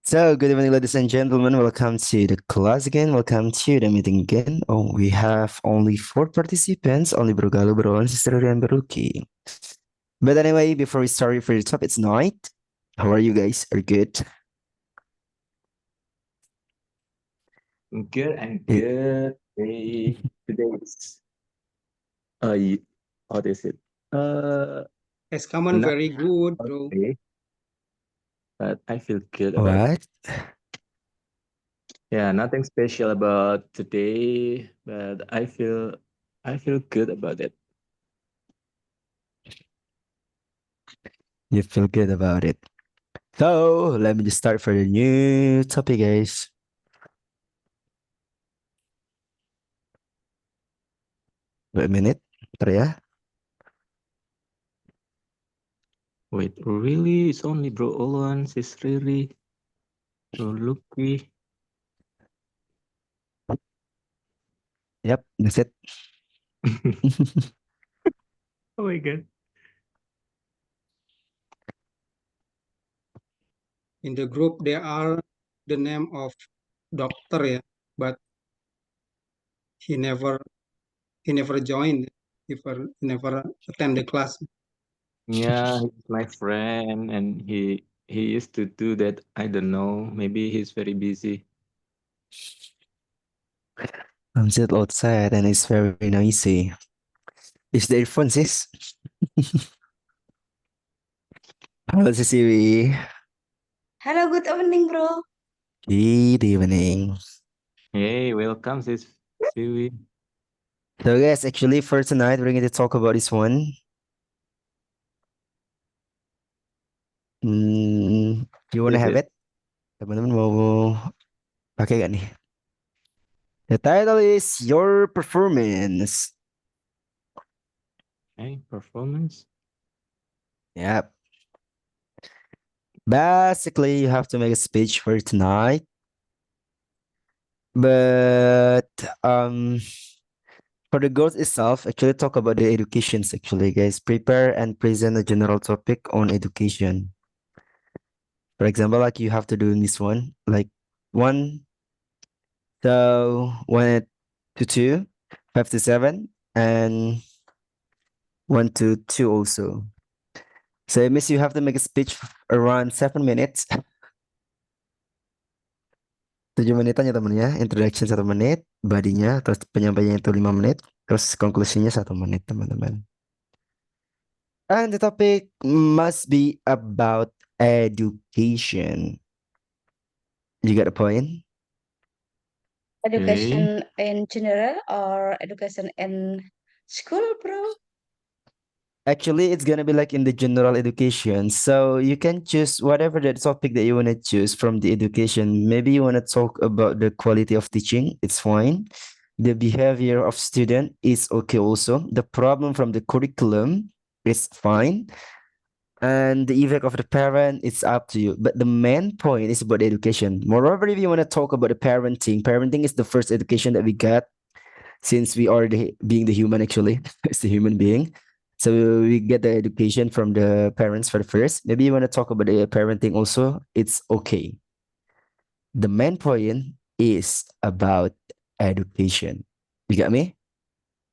So, good evening, ladies and gentlemen. Welcome to the class again. Welcome to the meeting again. Oh, we have only 4 participants, only Bro Galuh, Bro and Sister and Baruki. But anyway, before we start for the top, it's night. How are you guys? Are you good? Good and Eh, good. Today's what is it? It's common Not very good, bro. okay, but I feel good about it. What? Yeah, nothing special about today, but I feel good about it. You feel good about it. So, let me just start for the new topic, guys. Wait a minute. Bentar ya. Wait, really? It's only Bro Olan, Sis Riri, Bro Lucky. Yep, that's it. Oh my god. In the group there are the name of doctor, yeah, but he never joined, he never attend the class. Yeah, he's my friend, and he used to do that. I don't know. Maybe he's very busy. I'm still outside and it's very noisy. Is the earphones, sis? Halo, Sis Iwi. Hello, good evening, bro. Good evening. Hey, welcome, Sis Siwi. So guys, actually for tonight, we're going to talk about this one. You wanna Is have it? it? Teman-teman mau pakai gak nih? The title is Your Performance. Hey, performance. Yep. Basically, you have to make a speech for tonight. But for the goals itself, actually talk about the educations actually, guys. Prepare and present a general topic on education. For example, like you have to do in this one, like one, so 1 to 2, 5 to 7, and 1 to 2 also. So it means you have to make a speech around 7 minutes. 7 menitan ya temen ya. Introduction 1 menit, bodinya, terus penyampaiannya itu 5 menit, terus konklusinya 1 menit teman-teman. And the topic must be about education. You got a point? Okay. Education in general or education in school, bro? Actually, it's gonna be like in the general education. So you can choose whatever the topic that you wanna choose from the education. Maybe you wanna talk about the quality of teaching. It's fine. The behavior of student is okay also. The problem from the curriculum is fine. And the effect of the parent, it's up to you. But the main point is about education. Moreover, if you want to talk about the parenting is the first education that we got since we are being the human actually. It's the human being. So we get the education from the parents for the first. Maybe you want to talk about the parenting also. It's okay. The main point is about education. You got me?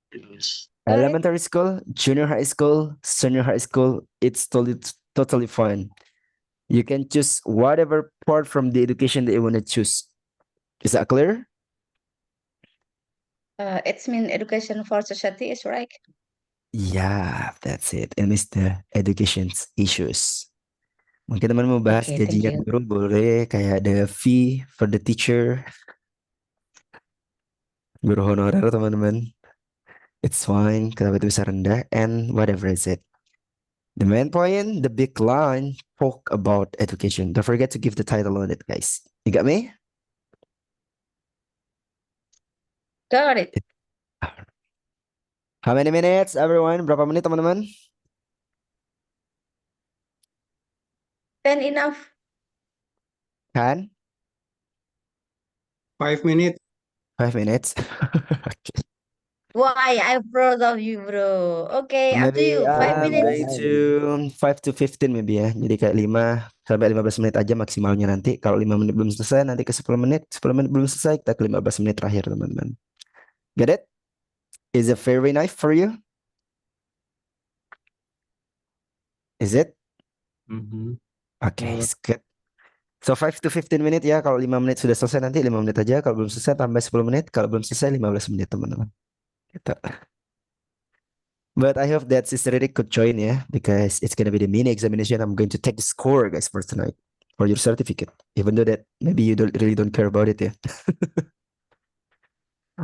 Got it? Elementary school, junior high school, senior high school, it's totally fine. You can choose whatever part from the education that you want to choose. Is that clear? It's mean education for society is right. Yeah, that's it. And it's the education issues. Mungkin teman mau bahas Okay, thank gajian you. guru boleh kayak ada fee for the teacher, guru honorer teman-teman. It's fine, kenapa itu bisa rendah and whatever is it. The main point, the big line, talk about education. Don't forget to give the title on it, guys. You got me? Got it. How many minutes, everyone? Berapa menit, teman-teman? 10 enough. Kan? 5 minutes. 5 minutes. Why? I'm proud of you, bro. Okay, up to Maybe you. Five I'm minutes. going to 5 to 15 maybe ya. Jadi kayak 5 sampai 15 menit aja maksimalnya nanti. Kalau 5 menit belum selesai nanti ke 10 menit. 10 menit belum selesai kita ke 15 menit terakhir teman-teman. Get it? Is it very nice for you? Is it? Mhm. Okay, it's good. So 5 to 15 menit ya. Kalau 5 menit sudah selesai nanti 5 menit aja. Kalau belum selesai tambah 10 menit. Kalau belum selesai 15 menit teman-teman. Gitu. But I hope that Sister Ririk could join ya. Because it's gonna be the mini examination. I'm going to take the score guys for tonight. For your certificate. Even though that maybe you really don't care about it ya.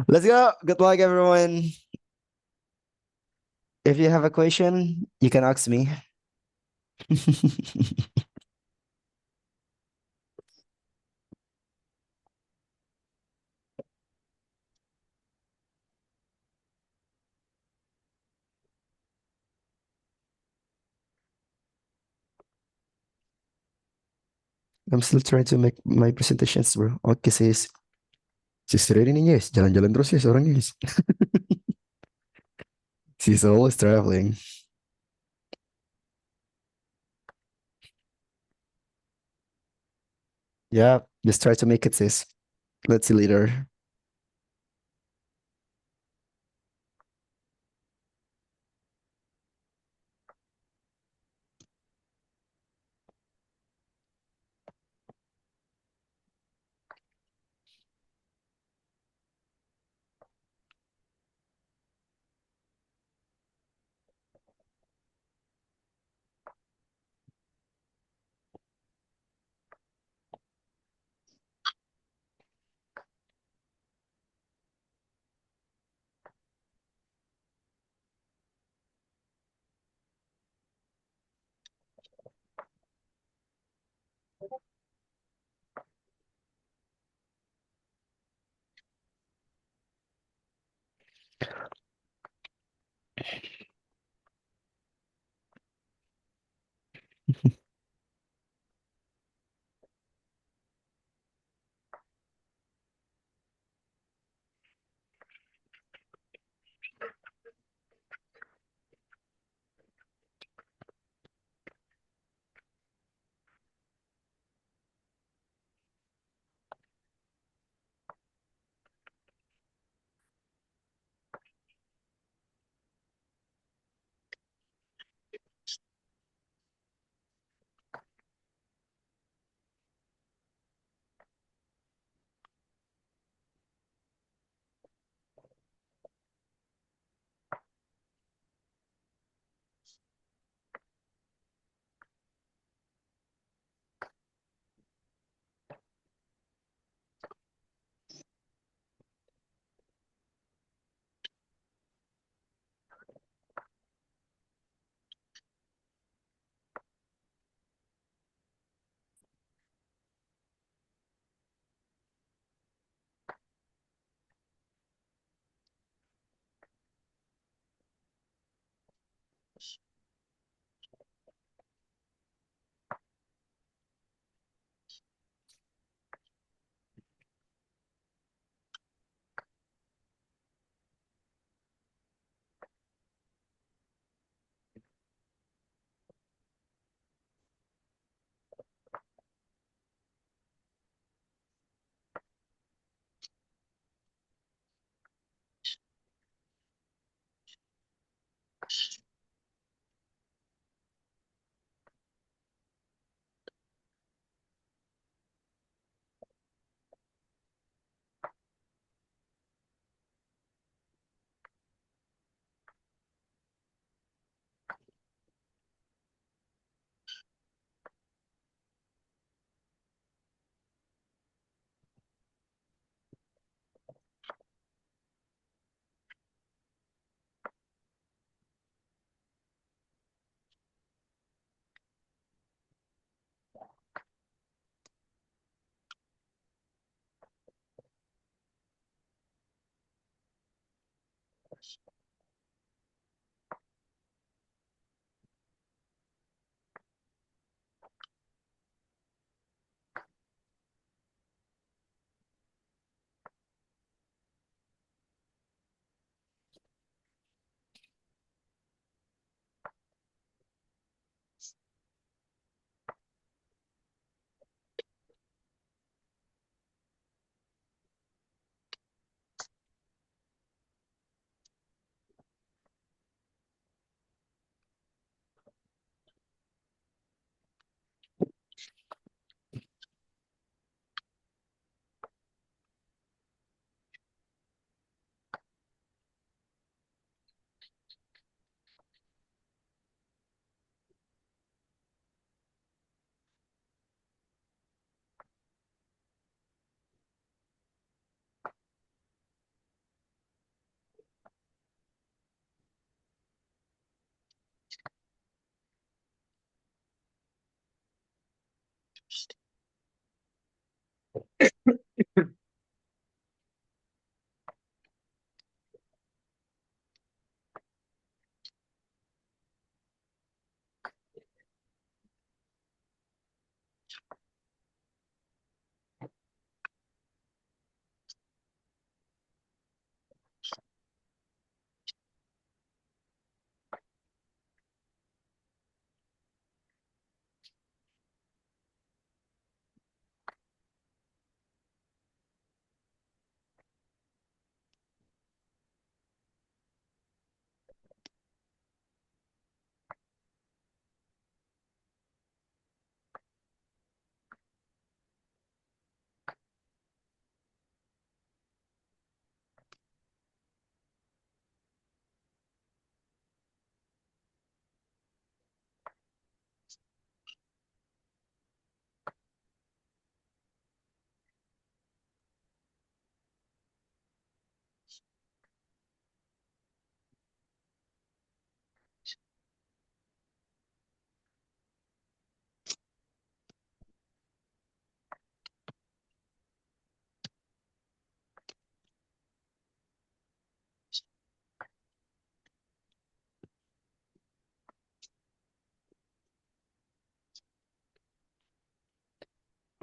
Let's go. Good luck everyone. If you have a question, you can ask me. I'm still trying to make my presentations, bro. Oke, sis. Sister ini nih, guys. Jalan-jalan terus ya orangnya, guys. She's always traveling. Yeah, just try to make it, sis. Let's see later.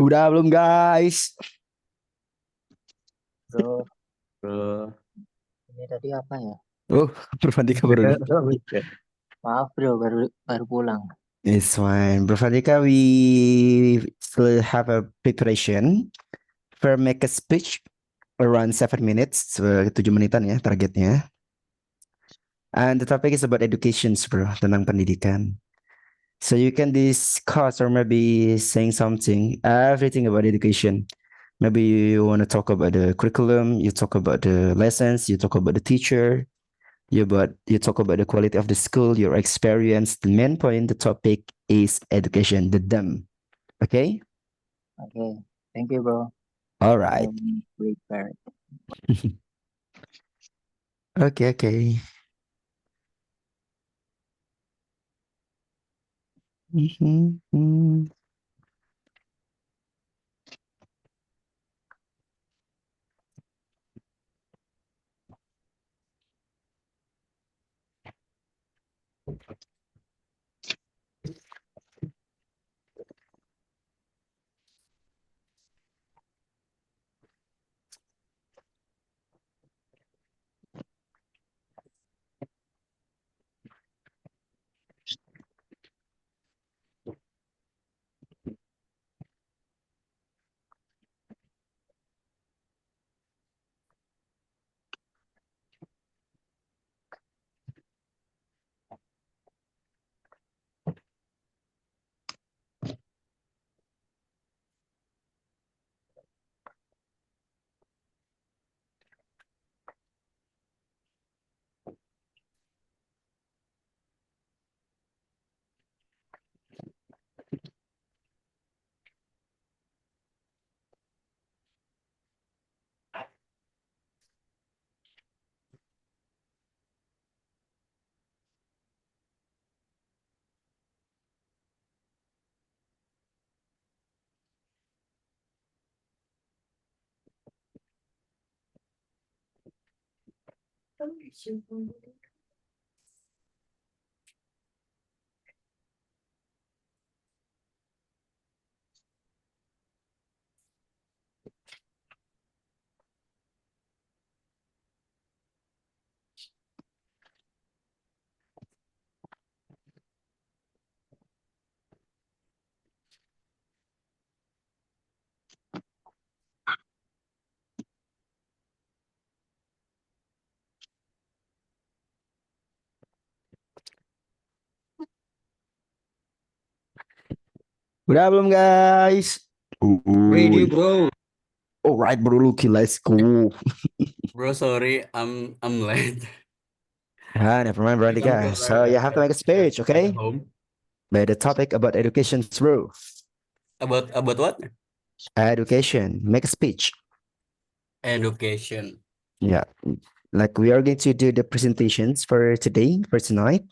Udah belum guys? Bro, Bro. ini tadi apa ya? Oh, Bro Fandika baru. Maaf bro, baru pulang. It's fine. Bro Fandika, we still have a preparation for make a speech around 7 minutes, 7 menitan ya targetnya. And the topic is about education, bro, tentang pendidikan. So you can discuss or maybe saying something, everything about education. Maybe you want to talk about the curriculum, you talk about the lessons, you talk about the teacher, you talk about the quality of the school, your experience. The main point, the topic is education, the them. Okay? Oke, thank you bro. All right. I'm prepared. Okay. Mhm. Udah belum guys? Ready, bro. Alright, bro Lucky, let's go. Bro, sorry, I'm late. Never mind, bro I come Andika. So you have to make a speech, okay? Home. By the topic about education, bro. About what? Education. Make a speech. Education. Yeah. Like we are going to do the presentations for today, for tonight.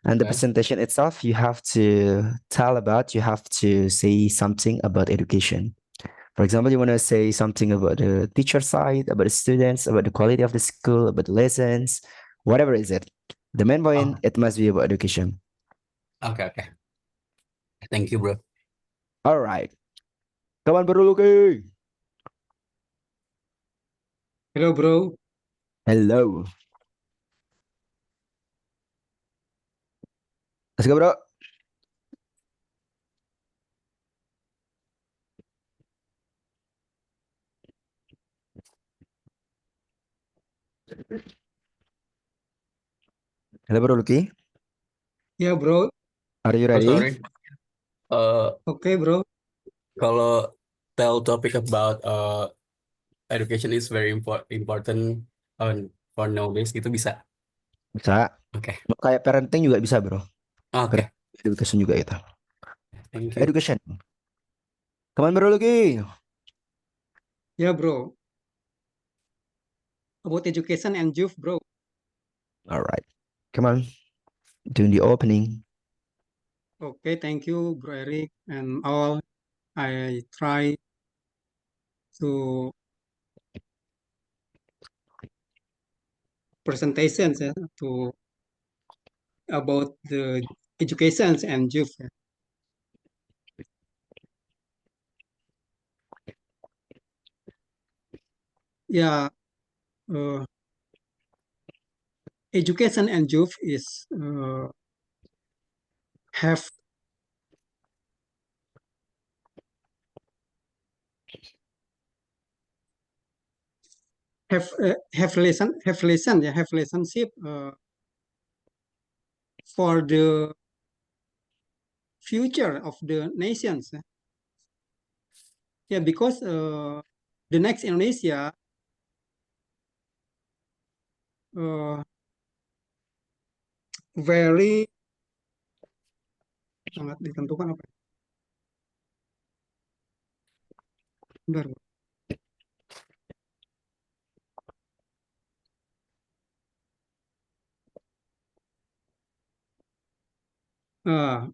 And the Okay. presentation itself, you have to you have to say something about education. For example, you want to say something about the teacher side, about the students, about the quality of the school, about the lessons, whatever is it. The main point, Oh, it must be about education. okay. Thank you, bro. All right. Come on, Bro Luki. Hello, bro. Hello. Let's go, bro. Hello, Bro Luki. Yeah, bro. Are you Bro, ready? sorry. Okay, bro. Kalau tell topic about education is very important for nowadays gitu bisa. Bisa. Oke. Kayak parenting juga bisa, bro. Oke. Education juga itu. Thank you. Education. Come on, Bro Luki. Yeah, bro. About education and youth, bro. All right. Come on. Doing the opening. Okay, thank you, bro Eric, and all. I try to presentations to about the educations and youth. Yeah, education and youth is have have relationship for the future of the nations. Yeah, because the next Indonesia very sangat ditentukan apa? Bentar, Bu.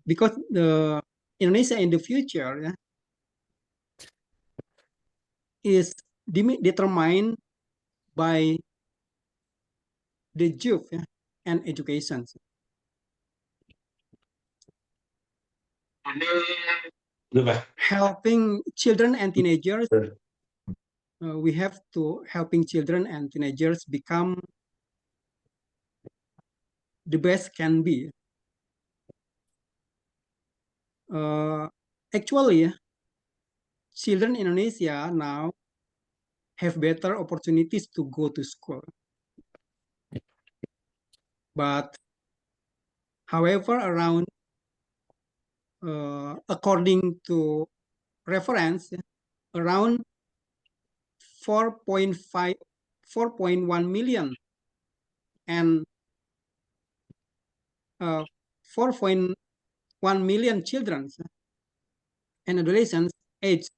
Because the Indonesia in the future is determined by the youth and education. Helping children and teenagers, we have to helping children and teenagers become the best can be. Actually, children in Indonesia now have better opportunities to go to school. But however, according to reference, around 4.1 million and 4.1 million children and adolescents aged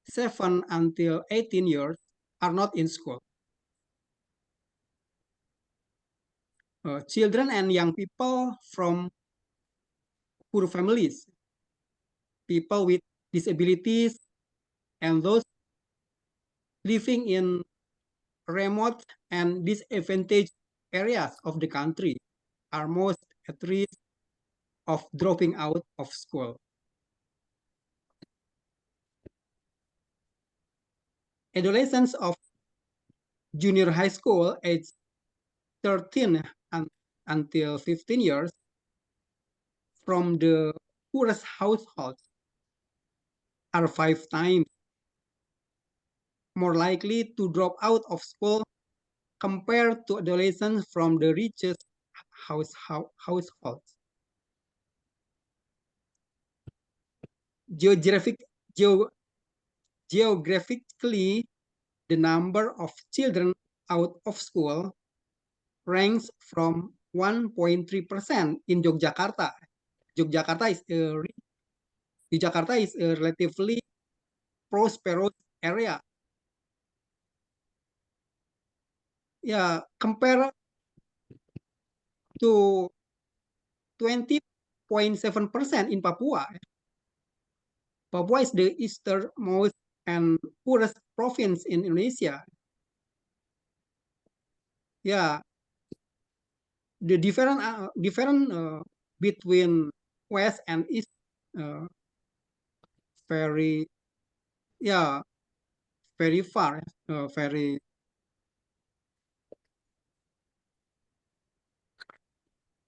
7 until 18 years are not in school. Children and young people from poor families, people with disabilities, and those living in remote and disadvantaged areas of the country are most at risk of dropping out of school. Adolescents of junior high school age 13 until 15 years from the poorest households are 5 times more likely to drop out of school compared to adolescents from the richest households. Geographically, the number of children out of school ranks from 1.3% in Yogyakarta. Yogyakarta is a relatively prosperous area. Yeah, compared to 20.7% in Papua. Papua is the easternmost and poorest province in Indonesia. Yeah, the different between west and east very very far, very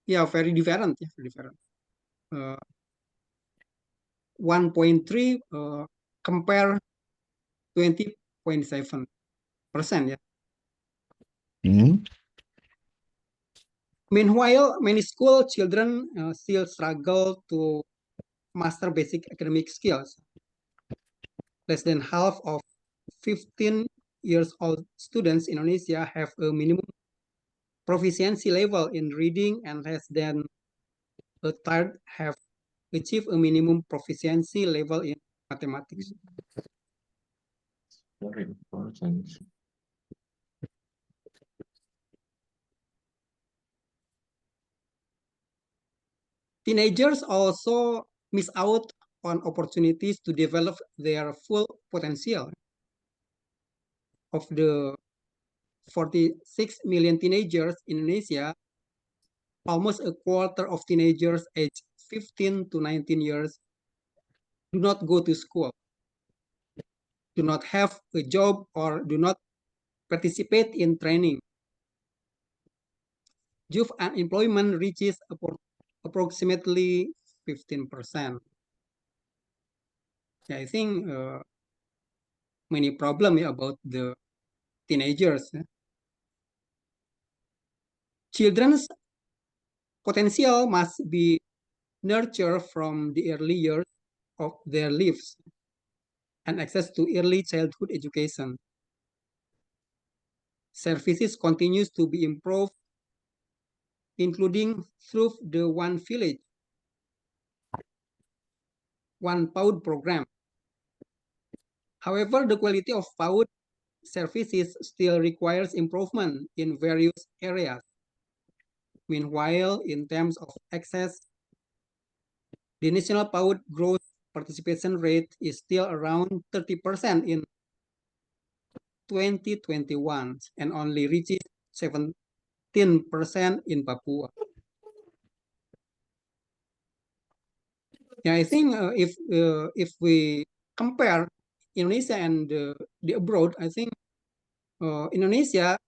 very different, very different. 1.3 compare 20.7%. Meanwhile, many school children still struggle to master basic academic skills. Less than half of 15 years old students in Indonesia have a minimum proficiency level in reading, and less than a third have achieved a minimum proficiency level in mathematics. Very important. Teenagers also miss out on opportunities to develop their full potential. Of the 46 million teenagers in Indonesia, almost a quarter of teenagers aged 15 to 19 years do not go to school, do not have a job, or do not participate in training. Youth unemployment reaches approximately 15%. I think many problems about the teenagers. Children's potential must be nurtured from the early years of their lives, and access to early childhood education. Services continues to be improved, including through the One Village, One PAUD program. However, the quality of PAUD services still requires improvement in various areas. Meanwhile, in terms of access, the national PAUD growth participation rate is still around 30% in 2021 and only reaches 17% in Papua. Yeah, I think if we compare Indonesia and the abroad, I think Indonesia,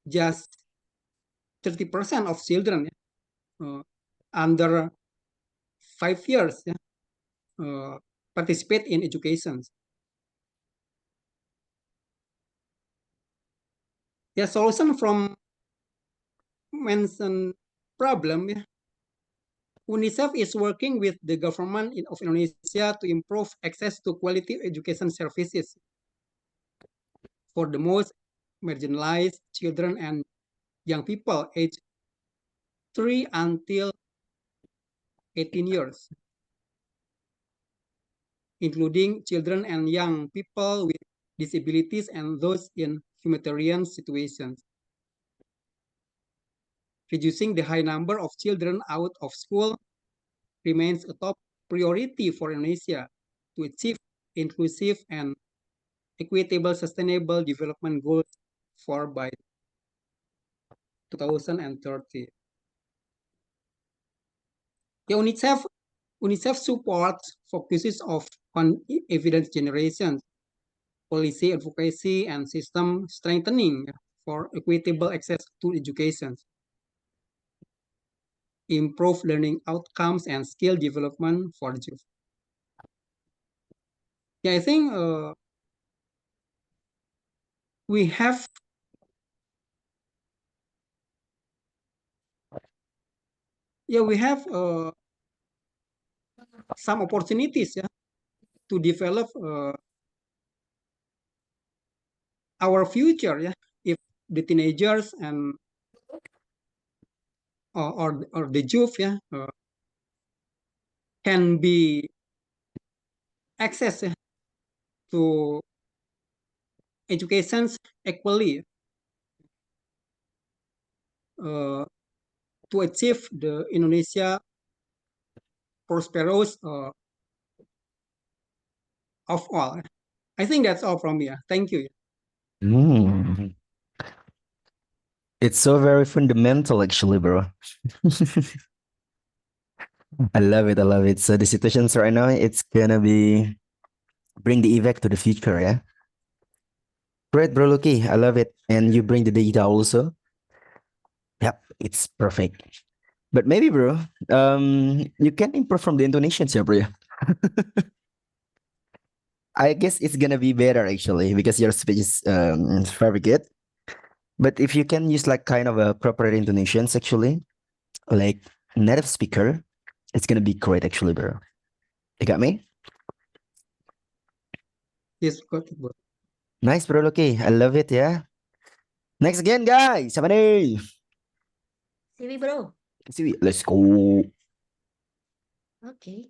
just 30% of children under 5 years participate in education. Yeah, solution from mentioned problem. UNICEF is working with the government of Indonesia to improve access to quality education services for the most marginalized children and young people aged 3 until 18 years, including children and young people with disabilities and those in humanitarian situations. Reducing the high number of children out of school remains a top priority for Indonesia to achieve inclusive and equitable sustainable development goals for by 2030. The UNICEF support focuses on evidence generation, policy advocacy, and system strengthening for equitable access to education, improve learning outcomes, and skill development for youth. Yeah, I think we have some opportunities to develop our future, if the teenagers and or the youth can be access to education equally to to achieve the Indonesia prosperous of all. I think that's all from me. Thank you. Mm. It's so very fundamental, actually, bro. I love it. I love it. So the situations right now, it's gonna be bring the effect to the future, yeah. Great, bro, Lucky. I love it. And you bring the data also. Yep, it's perfect. But maybe, bro, you can improve from the intonations, yeah, bro. I guess it's gonna be better actually because your speech is very good. But if you can use like kind of a proper intonations actually, like native speaker, it's gonna be great actually, bro. You got me? Yes, got it, bro. Nice, bro. Okay, I love it. Yeah. Next again, guys. Siapa nih? Siwi bro. Siwi, let's go. Okay.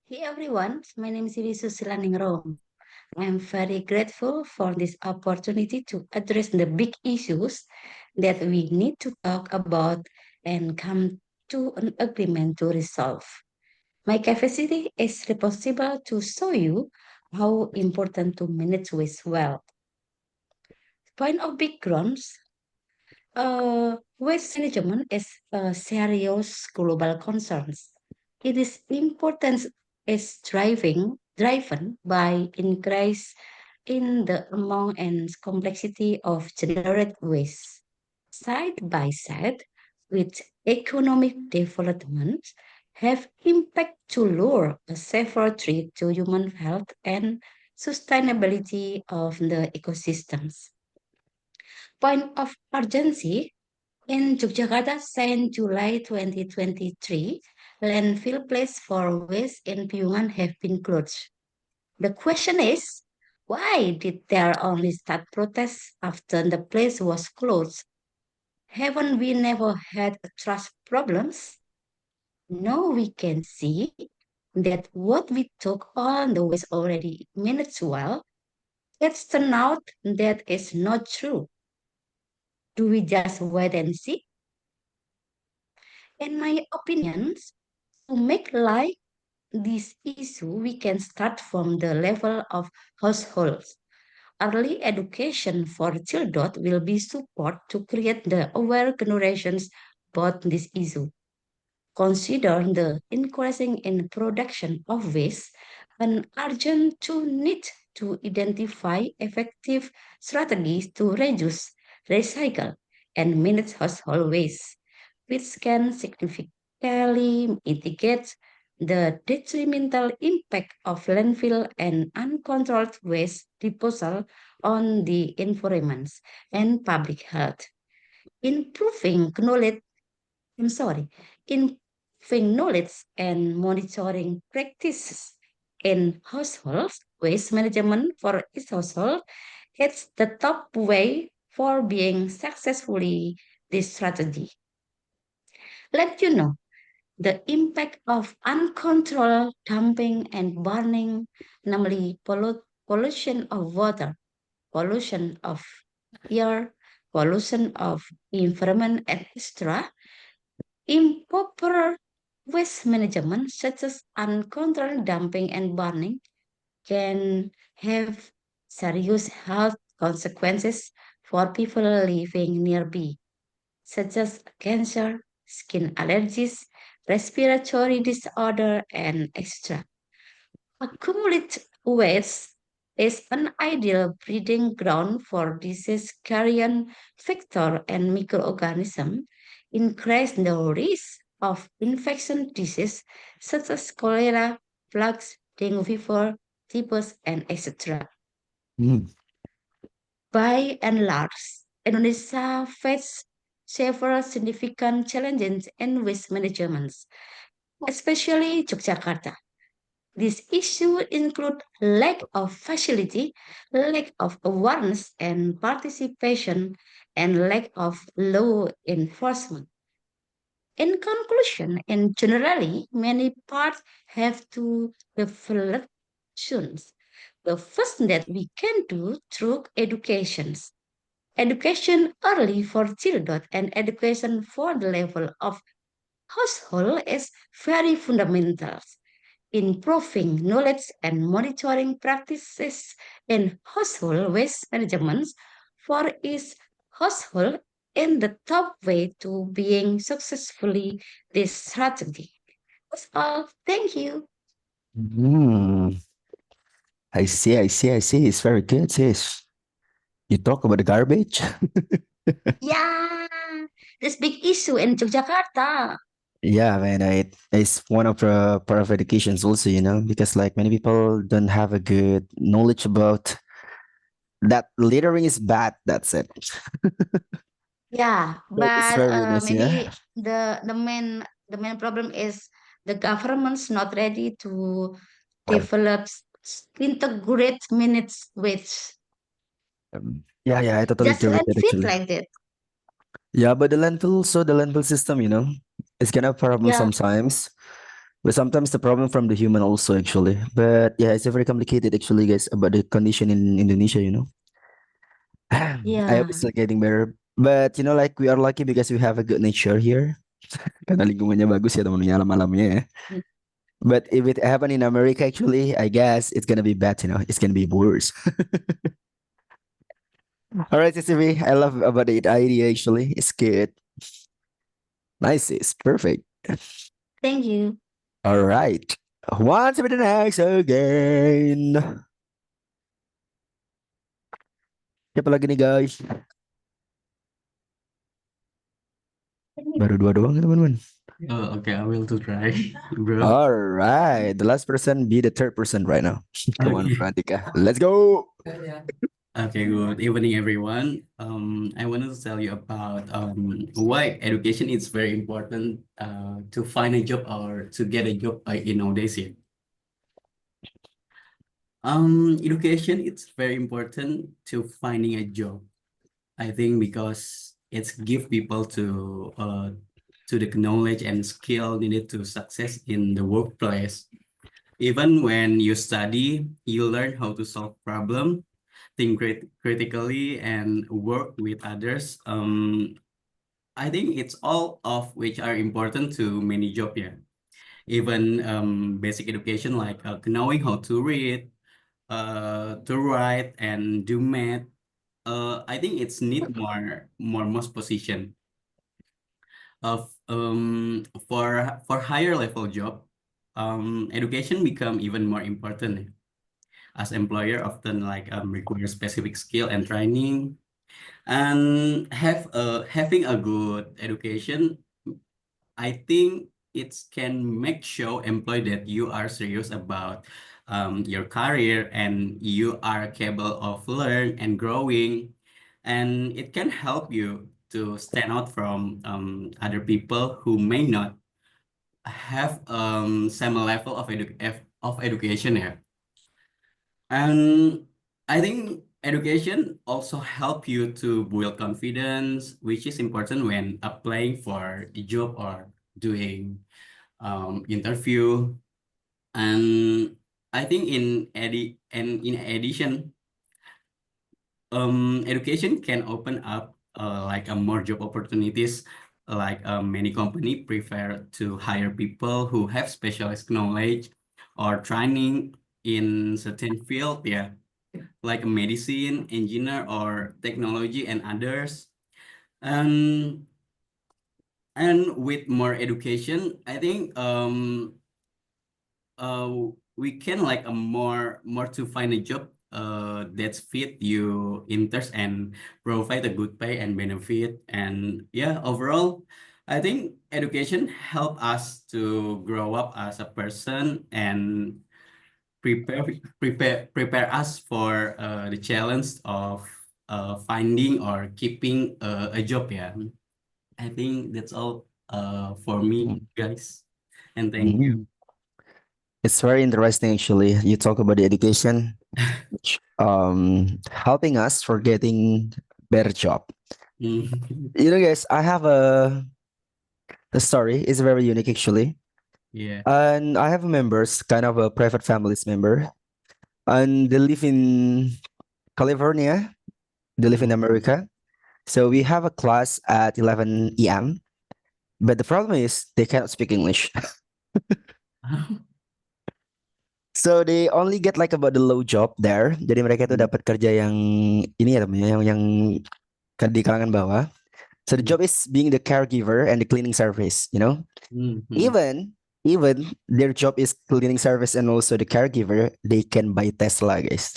Hey everyone, my name is Siwi Susilaningrum. I'm very grateful for this opportunity to address the big issues that we need to talk about and come to an agreement to resolve. My capacity is responsible to show you how important to manage waste well. Point of background, waste management is a serious global concern. It is important is driven by increase in the amount and complexity of generated waste. Side by side with economic development have impact to lower a safer threat to human health and sustainability of the ecosystems. Point of urgency in Yogyakarta since July 2023, landfill place for waste in Piungan have been closed. The question is, why did there only start protests after the place was closed? Haven't we never had trust problems? Now we can see that what we took on the waste already managed well, it's turned out that is not true. Do we just wait and see? In my opinions, to make life this issue, we can start from the level of households. Early education for children will be support to create the aware generations about this issue. Consider the increasing in production of waste an urgent to need to identify effective strategies to reduce, recycle, and manage household waste, which can significantly mitigate the detrimental impact of landfill and uncontrolled waste disposal on the environment and public health. Improving knowledge, I'm sorry, improving knowledge and monitoring practices in households, waste management for each household, it's the top way for being successfully this strategy. Let you know the impact of uncontrolled dumping and burning, namely pollution of water, pollution of air, pollution of environment, etc. Improper waste management, such as uncontrolled dumping and burning, can have serious health consequences for people living nearby, such as cancer, skin allergies, respiratory disorder, and etc. Accumulated waste is an ideal breeding ground for disease carrion vector and microorganism, increase the risk of infection disease such as cholera, plague, dengue fever, typhus, and etc. Mm. By and large, Indonesia faces several significant challenges in waste management, especially Yogyakarta. These issues include lack of facility, lack of awareness and participation, and lack of law enforcement. In conclusion, and generally, many parts have to develop actions. The first that we can do through educations. Education early for children and education for the level of household is very fundamental. Improving knowledge and monitoring practices in household waste management for each household in the top way to being successfully this strategy. That's all. Thank you. Hmm. I see, I see, I see. It's very good, sis. You talk about the garbage. Yeah, this big issue in Yogyakarta. Yeah, man, it's one of the part of educations also, because like many people don't have a good knowledge about that littering is bad. That's it. Yeah, But it's but very nice, maybe yeah. the main problem is the government's not ready to Well, develop integrate minutes with yeah, yeah, I totally just agree with that landfill actually. like that. Yeah, but the landfill system, it's kind of problem Yeah, sometimes. But sometimes the problem from the human also actually. But yeah, it's very complicated actually, guys, about the condition in Indonesia. I hope yeah, it's still getting better. But like we are lucky because we have a good nature here. Karena lingkungannya bagus ya teman-teman alam-alamnya ya. mm, But if it happen in America, actually, I guess it's gonna be bad. It's gonna be worse. All right, CCV, I love about the idea. Actually, it's good. Nice, it's perfect. thank you. All right, on to the next again. Siapa lagi nih guys? Baru dua doang ya teman-teman. Oh, okay, I will to try, bro. All right, the last person be the third person right now. Come on, Okay. Prantika, let's go. Okay, good evening, everyone. I wanted to tell you about why education is very important to find a job or to get a job in nowadays here. Education it's very important to finding a job. I think because it's give people to the knowledge and skill needed to success in the workplace. Even when you study, you learn how to solve problem, think critically, and work with others. I think it's all of which are important to many job. Yeah, even basic education like knowing how to read, to write, and do math. I think it's need more most position of for higher level job. Education become even more important as employer often like require specific skill and training and having a good education. I think it can make show employee that you are serious about your career and you are capable of learn and growing, and it can help you to stand out from other people who may not have same level of education here. And I think education also help you to build confidence, which is important when applying for a job or doing interview. And I think in addition, education can open up like a more job opportunities. Like many company prefer to hire people who have specialized knowledge or training in certain field. Yeah, like medicine, engineer, or technology, and others. And with more education, I think uh we can like a more to find a job that fit you interest and provide a good pay and benefit. And yeah, overall, I think education help us to grow up as a person and prepare us for the challenge of finding or keeping a job. Yeah, I think that's all for me, guys, and thank you. Mm. It's very interesting actually. You talk about the education, helping us for getting better job. Mm. Guys, I have the story is very unique actually. Yeah. And I have members, kind of a private families member, and they live in California. They live in Mm. America. So we have a class at 11 a.m. But the problem is they cannot speak English. So they only get like about the low job there. Jadi mereka itu dapat kerja yang ini ya temennya, yang di kalangan bawah. So the job is being the caregiver and the cleaning service, you know. Even their job is cleaning service and also the caregiver, they can buy Tesla, guys.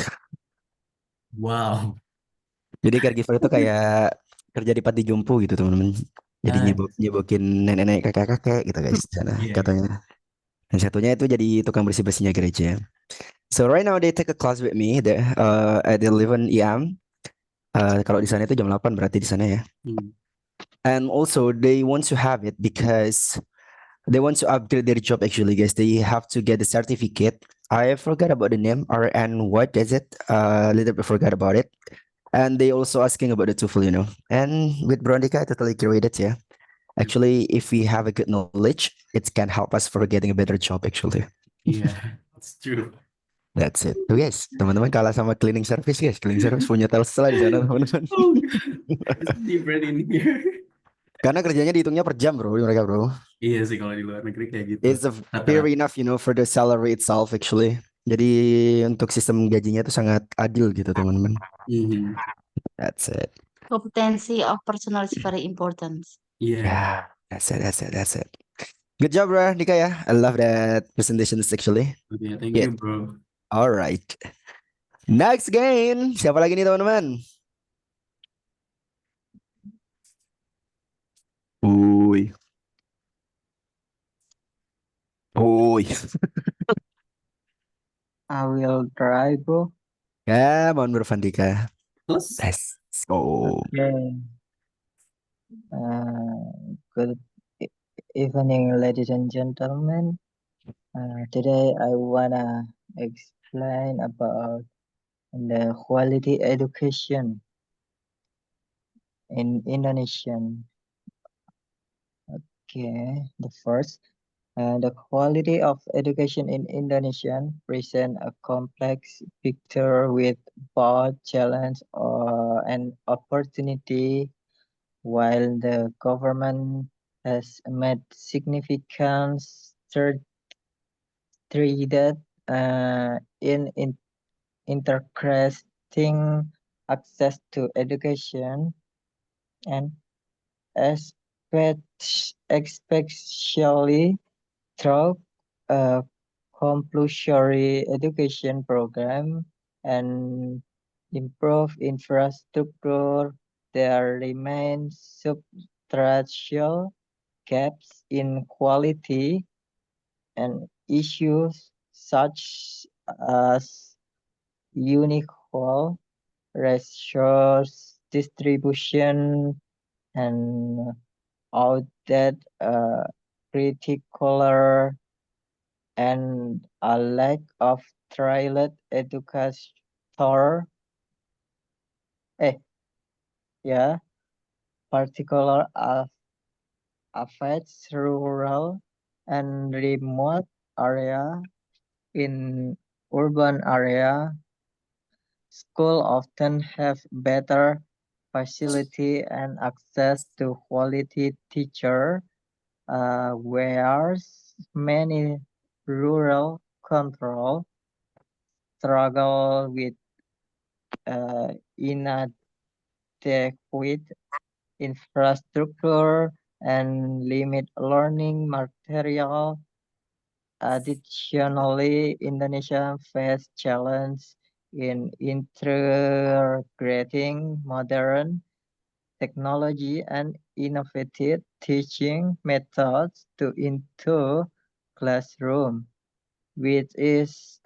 Wow. Jadi caregiver itu kayak kerja di panti jompo gitu, teman-teman. Jadi nyebokin nenek-nenek, kakek-kakek gitu, guys, di sana Yeah. katanya. Dan satunya itu jadi tukang bersih-bersihnya gereja. So right now they take a class with me at 11 AM. Kalau di sana itu jam 8 berarti di sana ya. And also they want to have it because they want to upgrade their job actually, guys. They have to get the certificate. I forgot about the name, RN what is it? Little bit forgot about it. And they also asking about the TOEFL, you know. And with Brondika, I totally agree with it, yeah. Actually, if we have a good knowledge, it can help us for getting a better job actually. Yeah, it's true. That's it. Tuh guys, teman-teman kalah sama cleaning service, guys. Cleaning service punya Telkomsel di sana, teman-teman. Oh, it's different in here. Karena kerjanya dihitungnya per jam, bro, mereka, bro. Iya sih kalau di luar negeri kayak gitu. It's fair enough, you know, for the salary itself actually. Jadi untuk sistem gajinya itu sangat adil gitu, teman-teman. That's it. Competency of personal is very important. Yeah, that's it. Good job, bro, Nika ya. I love that presentation actually. Okay, thank you, bro. Alright. Next game. Siapa lagi nih, teman-teman? Uy. I will try, bro. Come on, Bro Fandika. Let's go. Okay. Good evening, ladies and gentlemen. Today I wanna explain about the quality education in Indonesian. Okay, the first, the quality of education in Indonesia present a complex picture with both challenge and opportunity. While the government has made significant strides in increasing access to education and especially through a compulsory education program and improve infrastructure, there remain substantial gaps in quality and issues such as unequal resource distribution and outdated curricular and a lack of trailed educator. Particular affects rural and remote area. In urban area, schools often have better facility and access to quality teacher, whereas many rural control struggle with inadequate infrastructure and limit learning material. Additionally, Indonesia face challenge in integrating modern technology and innovative teaching methods into classroom, which is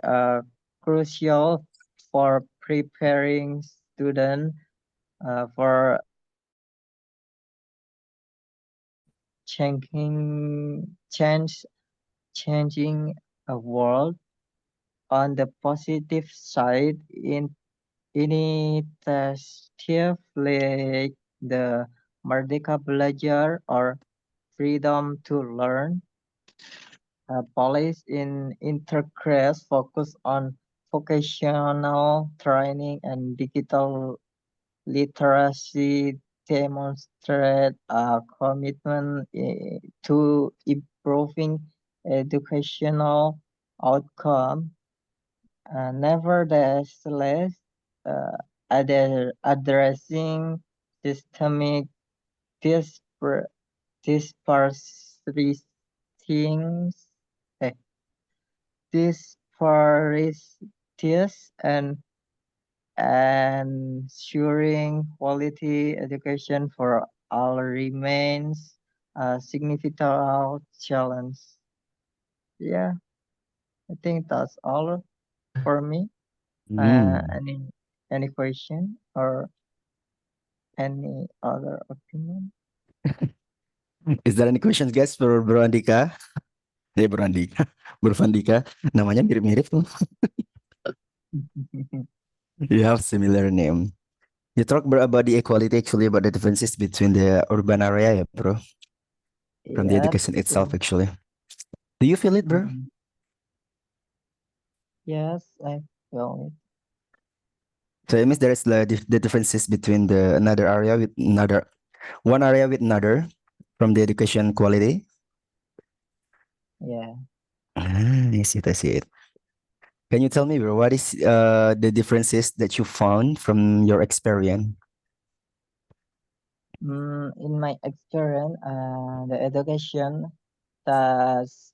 crucial for preparing students for changing a world. On the positive side, initiative like the Merdeka Belajar or Freedom to Learn policy in interclass focus on vocational training and digital literacy demonstrate a commitment to improving educational outcome. Nevertheless, addressing systemic dispar- disparities eh, disparities and ensuring quality education for all remains a significant challenge. Yeah, I think that's all for me. Mm. Any question or any other opinion? Is there any questions, guys, for Bro Andika? Bro Andika, Bro Vandika, namanya mirip-mirip tuh. You have similar name. You talk about the equality, actually, about the differences between the urban area, yeah, bro, from the Yeah, education itself, actually. Do you feel it, bro? yes, I feel it. So it means there is the differences between the another area with another, one area with another from the education quality. Yeah. I see it, I see it. Can you tell me, bro, what is the differences that you found from your experience? In my experience, the education has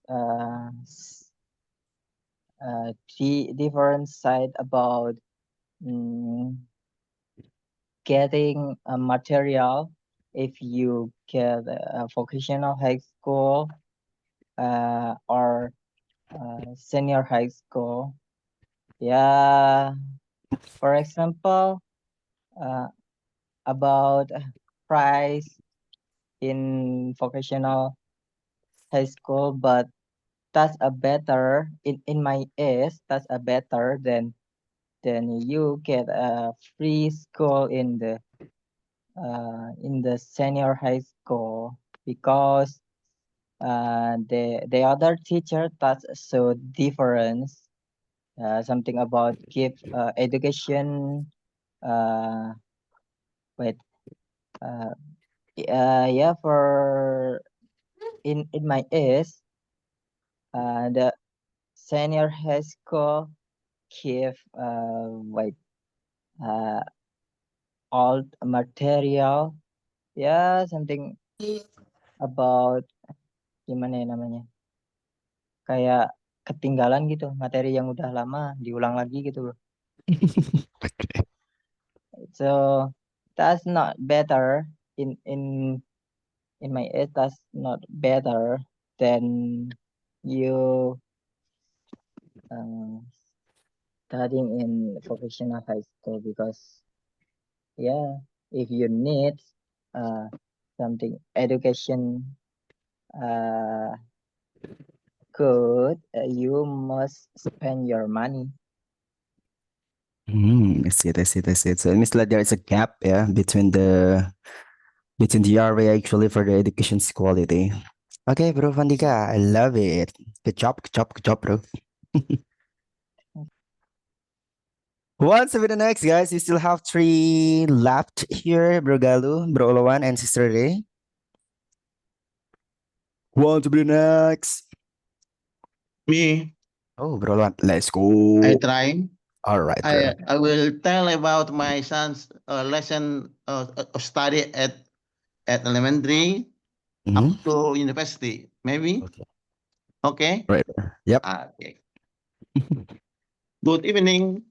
three different side about getting a material. If you get a vocational high school or senior high school, yeah. For example, about price in vocational high school, but that's a better in my age. That's a better than you get a free school in the senior high school because the other teacher that's so different. Something about give education. Wait. Yeah. For in my age, the senior high school give like old material. Yeah, something about gimana ya namanya? Kayak ketinggalan gitu, materi yang udah lama diulang lagi gitu, bro. Okay. So that's not better in my age. That's not better than you studying in vocational high school because yeah, if you need something education good, you must spend your money. I see it, I see it, I see it. So it means like there is a gap, yeah, between the area actually for the education's quality. Okay, bro Vandika, I love it. Good job, good job, good job, bro. Who wants to be the next, guys? You still have 3 left here, Bro Galu, Bro Olawan, and Sister Ray. Who want to be the next? Me, Oh, Bro Olawan, let's go. I try. All right, bro. I will tell about my son's lesson study at elementary Mhm. up to university, maybe. Okay. Okay. Right. Yep. Okay. Good evening,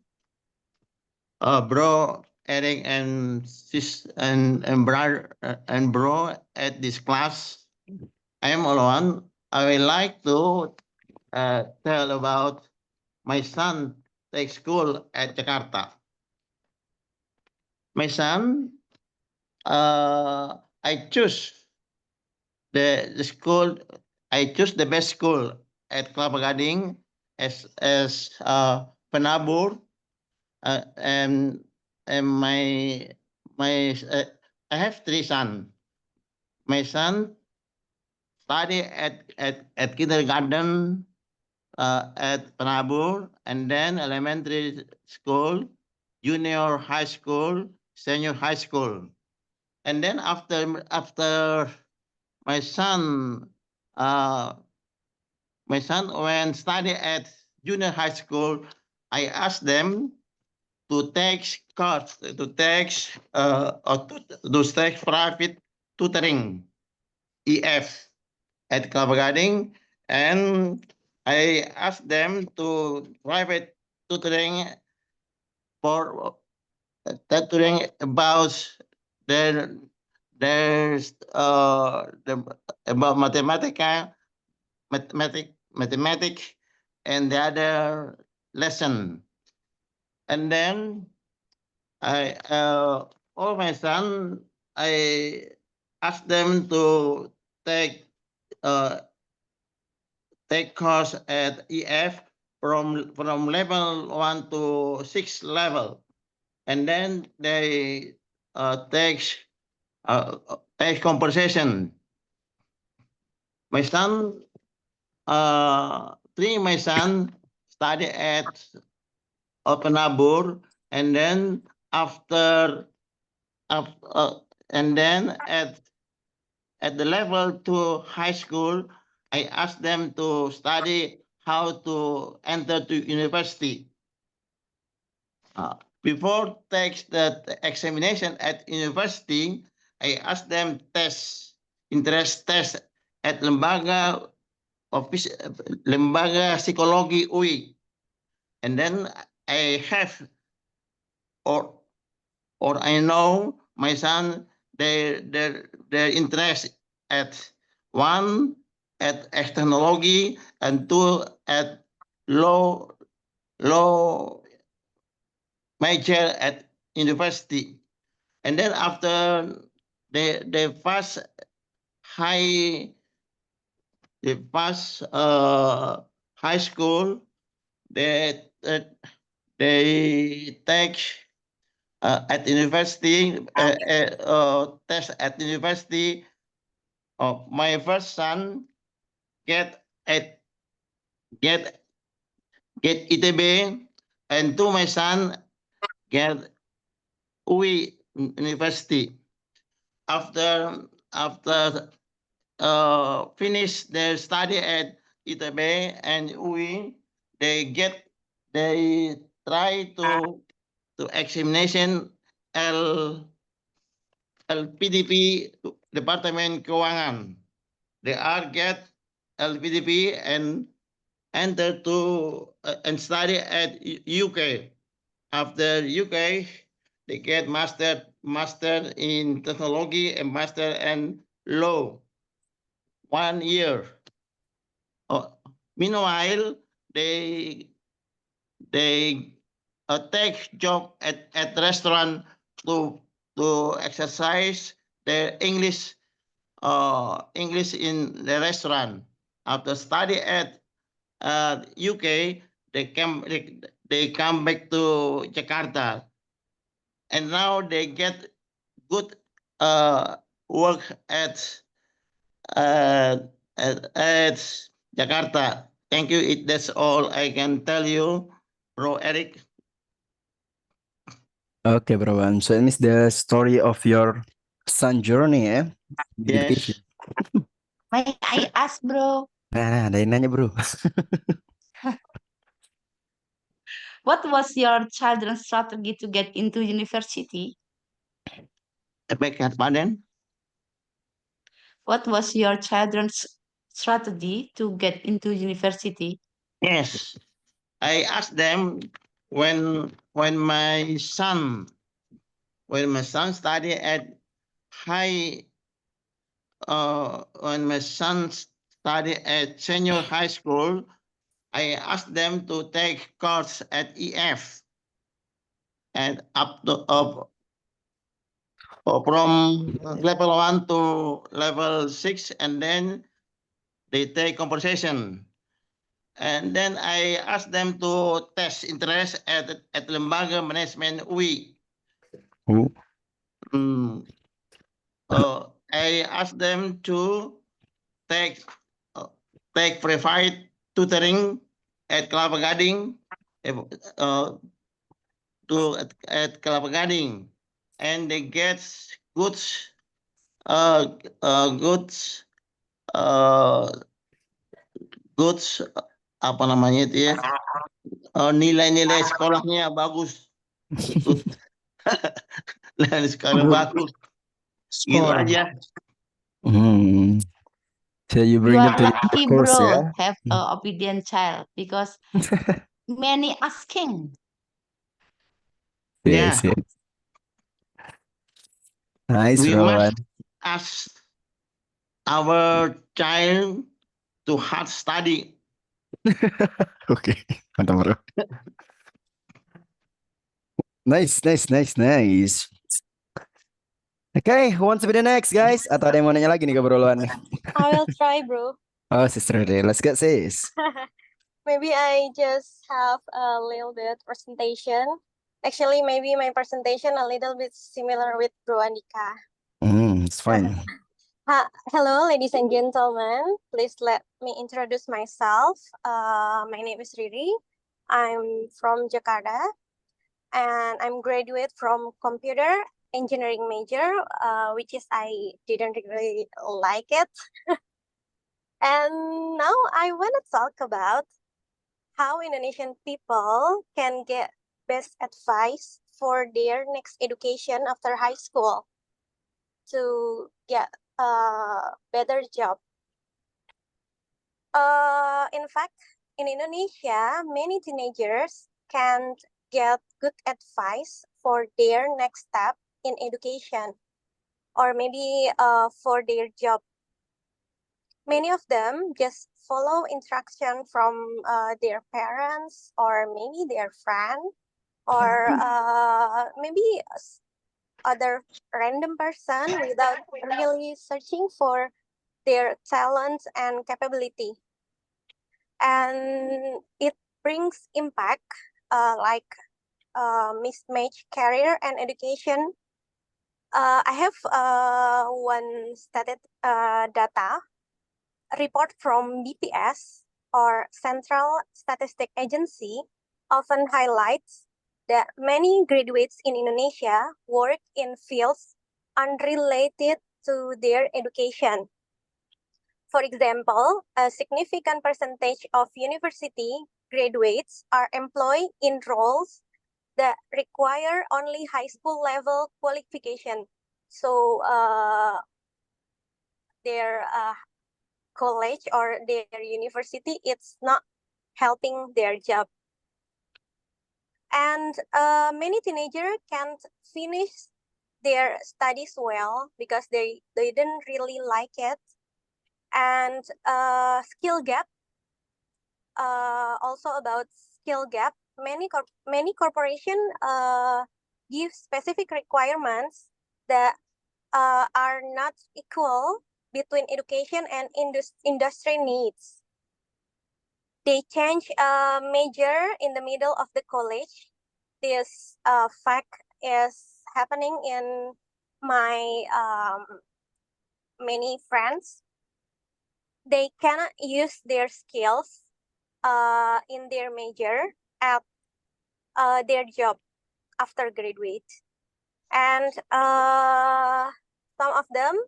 bro, Eric and sis and brother and bro at this class. I am Olawan. I would like to tell about my son take school at Jakarta. My son, I choose the school. I choose the best school at Kelapa Gading as Penabur, and my I have 3 sons. My son study at kindergarten at Penabur, and then elementary school, junior high school, senior high school. and then after my son when study at junior high school, I asked them to take course to take private tutoring EF at Kelapa Gading, and I asked them to private tutoring for tutoring about their about mathematics and the other lesson. And then all my son, I asked them to take course at EF from level 1 to 6 level, and then they take conversation. My son, my son study at Penabur, and then and then at the level 2 high school, I asked them to study how to enter to university. Before take the examination at university, I asked them interest test at Lembaga Psikologi UI, and then I have or I know my son their interest at 1 at technology and 2 at law major at university. And then after they pass high high school, they take at university test at university. My first son get ITB, and to my son get UI University. After finish their study at ITB and UI, they try to examination LPDP Departemen Keuangan. They are get LPDP and enter to and study at UK. After UK, they get master in technology and master in law. 1 year. Meanwhile, they take job at restaurant to exercise their English in the restaurant. After study at UK, they come back to Jakarta, and now they get good work at Jakarta. Thank you. That's all I can tell you, Bro Eric. Okay, bro. So it means the story of your son journey, eh? In education. Yes. May I ask, bro, Nah, ada yang nanya, bro. what was your children's strategy to get into university? I beg your pardon? What was your children's strategy to get into university? Yes. I asked them when my son studied at when my son studied at senior high school, I asked them to take course at EF and from level 1 to level 6, and then they take conversation. And then I asked them to test interest at Lembaga Management UI. I asked them to take private tutoring at Kelapa Gading, at Kelapa Gading, and they get good good good apa namanya itu ya, nilai-nilai sekolahnya bagus, ikut nilai sekolah Good bagus, gitu score. aja. So you You bring are them to the lucky, course, bro, yeah? have a obedient child because many asking. Yes, Yeah, yes. Nice, we Rowan. must ask our child to hard study. Oke, mantap, bro. Nice, nice, nice, nice. Okay, who wants to be the next, guys? Atau ada yang mau nanya lagi nih ke Bro Luan? I will try, bro. Oh, Sister Ray, let's get sis. Maybe I just have a little bit presentation. Actually, maybe my presentation a little bit similar with Bro Andika. It's fine. Hello, ladies and gentlemen. Please let me introduce myself. My name is Riri. I'm from Jakarta, and I'm graduate from computer engineering major, which is I didn't really like it. And now I want to talk about how Indonesian people can get best advice for their next education after high school to get a better job. In fact, in Indonesia, many teenagers can't get good advice for their next step in education or maybe for their job. Many of them just follow instruction from their parents or maybe their friend or maybe other random person without really searching for their talents and capability. And it brings impact like mismatched career and education. I have one stated data report from BPS or Central Statistic Agency often highlights that many graduates in Indonesia work in fields unrelated to their education. For example, a significant percentage of university graduates are employed in roles that require only high school level qualification. So their college or their university, it's not helping their job. And many teenagers can't finish their studies well because they didn't really like it. And skill gap, also about skill gap, many corporation give specific requirements that are not equal between education and industry needs. They change a major in the middle of the college. This fact is happening in my many friends. They cannot use their skills in their major at their job after graduate. And some of them,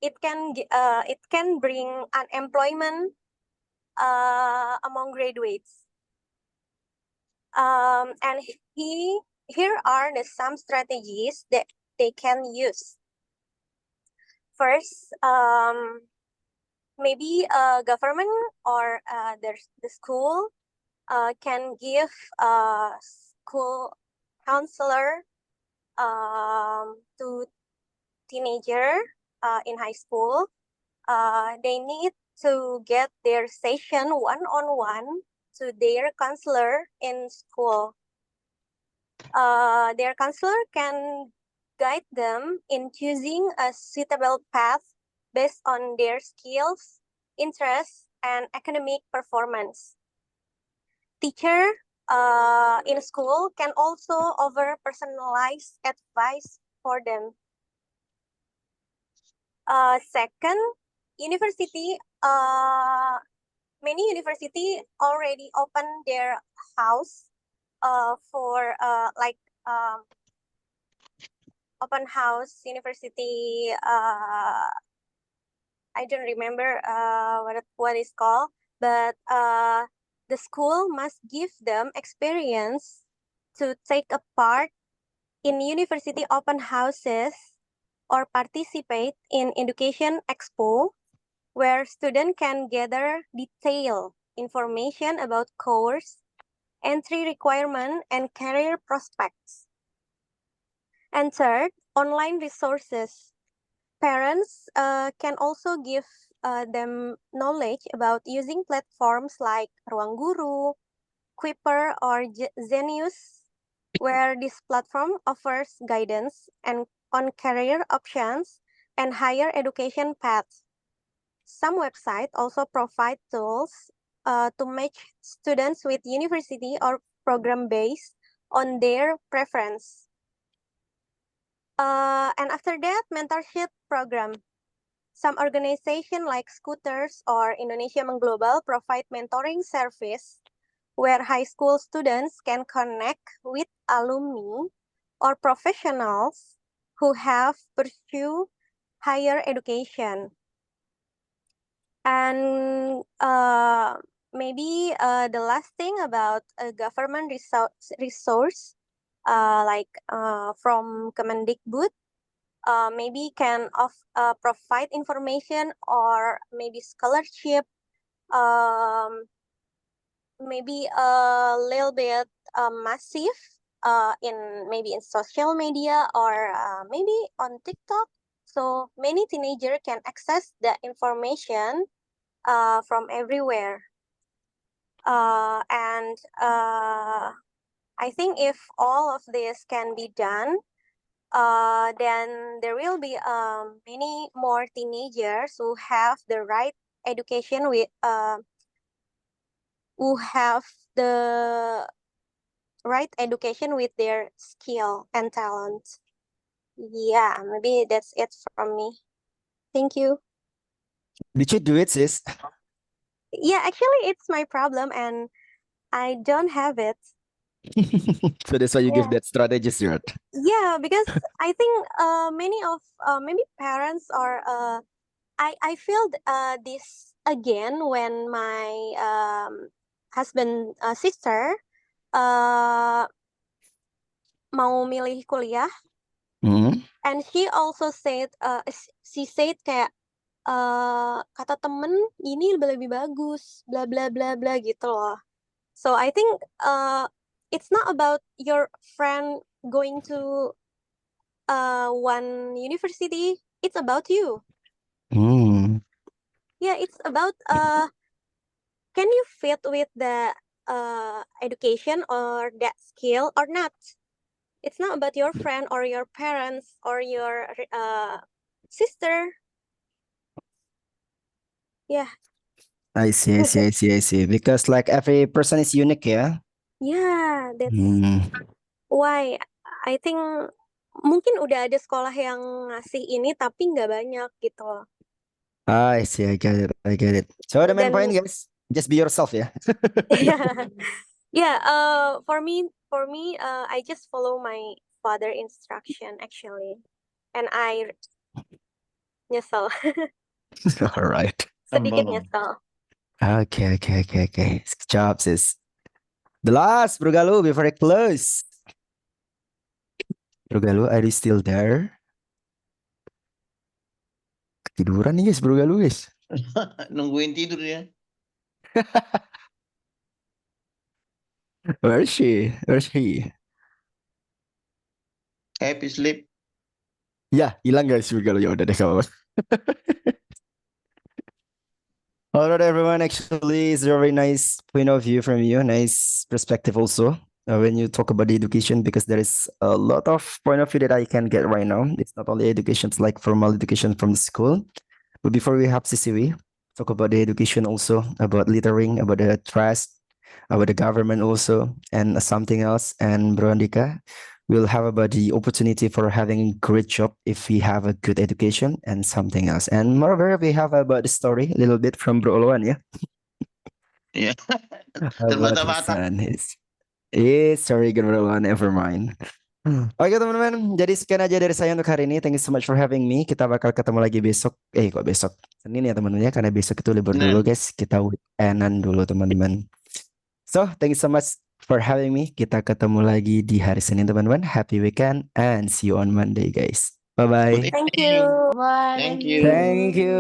it can bring unemployment among graduates. And here are some strategies that they can use. First, maybe government or the school can give a school counselor to teenager in high school. They need to get their session one-on-one to their counselor in school. Their counselor can guide them in choosing a suitable path based on their skills, interests, and academic performance. Teacher in school can also offer personalized advice for them. Second, university. Many university already open their house for open house university. I don't remember what it's called, but the school must give them experience to take a part in university open houses or participate in education expo, where students can gather detailed information about course, entry requirement, and career prospects. And third, online resources. Parents can also give them knowledge about using platforms like Ruang Guru, Quipper, or Zenius, where this platform offers guidance and on career options and higher education paths. Some websites also provide tools to match students with university or program based on their preference. And after that, mentorship program. Some organizations like Scooters or Indonesia Mengglobal provide mentoring service where high school students can connect with alumni or professionals who have pursued higher education. And maybe the last thing about a government resource like from Kemendikbud, maybe can provide information or maybe scholarship, maybe a little bit massive maybe in social media or maybe on TikTok. So many teenagers can access the information from everywhere. And I think if all of this can be done, then there will be many more teenagers who have the right education who have the right education with their skill and talent. Yeah, maybe that's it from me. Thank you. Did you do it, sis? Yeah, actually, it's my problem and I don't have it. So that's why you give Yeah. that strategy, right? Yeah, because I think many of maybe parents or I feel this again when my husband sister mau milih kuliah, and she also said she said kayak kata temen ini lebih bagus, bla bla bla bla gitu loh. So I think it's not about your friend going to one university. It's about you. Yeah, it's about can you fit with the education or that skill or not? It's not about your friend or your parents or your sister. Yeah. I see. Because like every person is unique, yeah? Yeah, that's why I think mungkin udah ada sekolah yang ngasih ini tapi nggak banyak gitu loh. I see, I get it. So the main Then- point, guys, just be yourself, yeah? Yeah, for me, I just follow my father instruction actually, and I nyesel, All right. sedikit Sombong. nyesel. Okay. Good job, sis. The last, Bro Galuh, before I close. Bro Galuh, are you still there? Ketiduran nih guys, Bro Galuh guys. Nungguin tidur ya. Where is she? Happy sleep. Ya, hilang guys Bro Galuh. Ya udah deh kalau. Alright everyone, actually it's a very nice point of view from you, nice perspective also when you talk about the education, because there is a lot of point of view that I can get right now. It's not only education, it's like formal education from the school. But before we have CCW, talk about the education also, about littering, about the trust, about the government also, and something else. And Bro Andika will have about the opportunity for having a great job if we have a good education and something else. And moreover, we have about the story a little bit from Bro Oluan, yeah? Ya. About his Terbata-bata. son. Sorry, Bro Oluan, never mind. Oke teman-teman, jadi sekian aja dari saya untuk hari ini. Thank you so much for having me. Kita bakal ketemu lagi besok. Kok besok? Senin ya teman-teman ya, karena besok itu libur dulu guys. Kita weekendan dulu teman-teman. So, thank you so much for having me. Kita ketemu lagi di hari Senin teman-teman. Happy weekend and see you on Monday guys. Bye-bye. Good Thank evening. you. Bye. Thank you. Thank you.